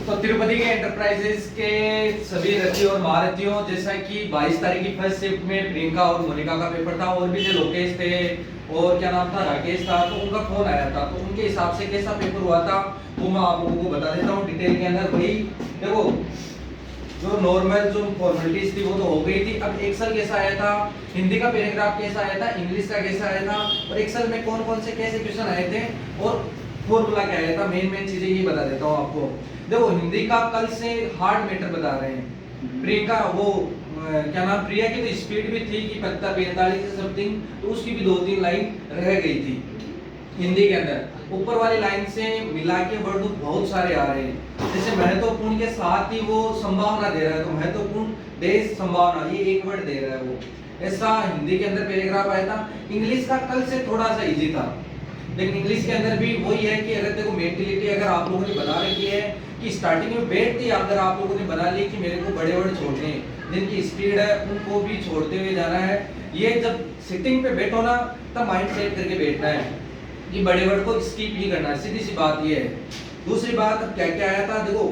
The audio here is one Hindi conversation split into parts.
तो तिरुपति के एंटरप्राइजेस के सभी रथी और महारथियों, जैसा कि 22 तारीख की फर्स्ट शिफ्ट में प्रियंका और मोनिका का पेपर था, और भी जो लोकेश थे और क्या नाम था, राकेश था, तो उनका फोन आया था। तो उनके हिसाब से कैसा पेपर हुआ था वो मैं आप लोगों को बता देता हूँ डिटेल के अंदर। वही देखो, जो नॉर्मल जो फॉर्मेलिटीज थी वो तो हो गई थी। अब एक्सेल कैसा आया था, हिंदी का पैराग्राफ कैसा आया था, इंग्लिश का कैसा आया था, और एक्सेल में कौन कौन से कैसे क्वेश्चन आए थे, और फॉर्मूला क्या आया था, मेन चीजें ये बता देता हूँ आपको। देखो, हिंदी का कल से हार्ड मैटर बता रहे हैं। प्रियंका वो क्या नाम, प्रिया की तो स्पीड भी थी कि 45 से समथिंग, तो उसकी भी 2-3 लाइन रह गई थी हिंदी के अंदर। ऊपर वाली लाइन से मिला के वर्ड बहुत सारे आ रहे हैं। जैसे महत्वपूर्ण के साथ ही वो संभावना दे रहा है, तो महत्वपूर्ण देश संभावना, ये एक वर्ड दे रहा है वो, ऐसा हिंदी के अंदर पैराग्राफ आया था। इंग्लिश का कल से थोड़ा सा इजी था, लेकिन इंग्लिश के अंदर भी वही है कि अगर देखो मेंटलिटी अगर आप लोगों ने बना रखी है कि स्टार्टिंग में बैठते अगर आप लोगों ने बना ली कि मेरे को बड़े वर्ड छोड़ने हैं, जिनकी स्पीड है उनको भी छोड़ते हुए जाना है, ये जब सिटिंग पे बैठो ना तब माइंड सेट करके बैठना है कि बड़े वर्ड को स्किप ही करना है, सीधी सी बात ये है। दूसरी बात, अब क्या क्या आया था, देखो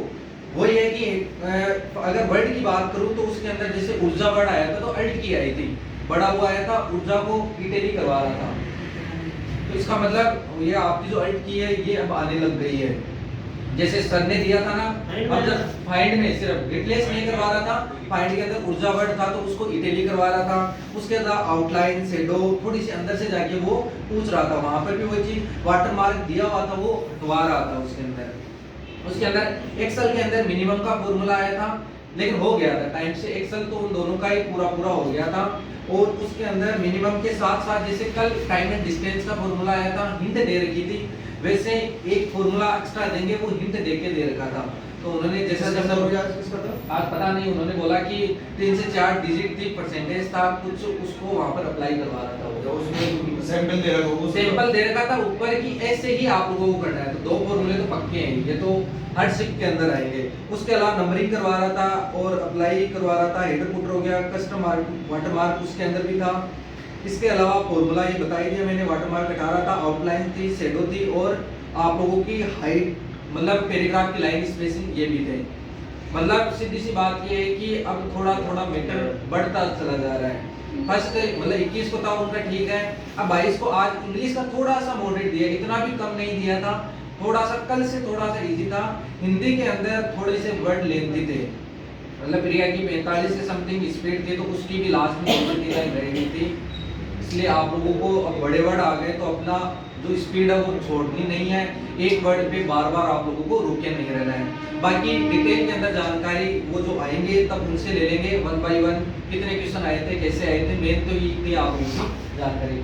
वही है कि अगर वर्ड की बात करूं तो उसके अंदर जैसे ऊर्जा वर्ड आया था तो अल्ट की आई थी, बड़ा हुआ आया था, ऊर्जा को इटली करवा रहा था। तो इसका मतलब ये आपकी जो अल्ट की है ये अब आने लग गई है। जैसे सर ने दिया था ना, अब जब फाइंड में सिर्फ रिप्लेस नहीं करवा रहा था, फाइंड के अंदर ऊर्जा वर्ड था तो उसको इटली करवा रहा था, उसके अंदर आउटलाइन शेडो थोड़ी सी अंदर से जाके वो पूछ रहा था, वहां पर भी वही चीज वाटर मार्क दिया हुआ था वो हटवा रहा था उसके अंदर। उसके अंदर एक्सेल के अंदर मिनिमम का फॉर्मूला आया था, लेकिन हो गया था टाइम से, एक्सेल तो उन दोनों का ही पूरा हो गया था। और उसके अंदर मिनिमम के साथ साथ जैसे कल टाइम एंड डिस्टेंस का फॉर्मूला आया था, हिंट दे रखी थी, वैसे एक फॉर्मूला एक्स्ट्रा देंगे, वो हिंट दे के दे रखा था। तो उन्होंने जैसा जैसा आज पता नहीं, उन्होंने बोला कि 3 से 4 डिजिट थी, परसेंटेज था कुछ, उसको वहां पर अप्लाई करवा रहा था वो, उसमें सैंपल दे रखा था, सैंपल दे रखा था ऊपर की, ऐसे ही आप लोगों को करना है। तो 2 फॉर्मूले तो पक्के हैं, ये तो हर शिफ्ट के अंदर आएंगे। उसके अलावा नंबरिंग करवा रहा था और अप्लाई करवा रहा था, हेडर फुटर हो गया, कस्टम वाटर मार्क उसके अंदर भी था। इसके अलावा फॉर्मूला ये बताई दिया मैंने, वाटर मार्क हटा रहा था, आउटलाइन थी, शेडो थी, और आप लोगों की हाइट मतलब पैराग्राफ की लाइन स्पेसिंग ये भी थे। मतलब सीधी सी बात ये है कि अब थोड़ा थोड़ा मैटर बढ़ता चला जा रहा है। फर्स्ट मतलब 21 को था उनका ठीक है, अब 22 को आज इंग्लिश का थोड़ा सा मॉडरेट दिया, इतना भी कम नहीं दिया था, थोड़ा सा कल से थोड़ा सा इजी था। हिंदी के अंदर थोड़े से वर्ड लेंथी थे, मतलब प्रिया की 45 के समथिंग स्पीड थी, तो उसकी भी लास्ट में लाइन रह गई थी। इसलिए आप लोगों को अब बड़े वर्ड आ गए तो अपना जो स्पीड है वो छोड़नी नहीं है, एक वर्ड पे बार बार आप लोगों को रुके नहीं रहना है। बाकी डिटेल के अंदर जानकारी वो जो आएंगे तब उनसे ले लेंगे 1 बाय 1, कितने क्वेश्चन आए थे, कैसे आए थे, मेन तो ये आप लोगों की जानकारी।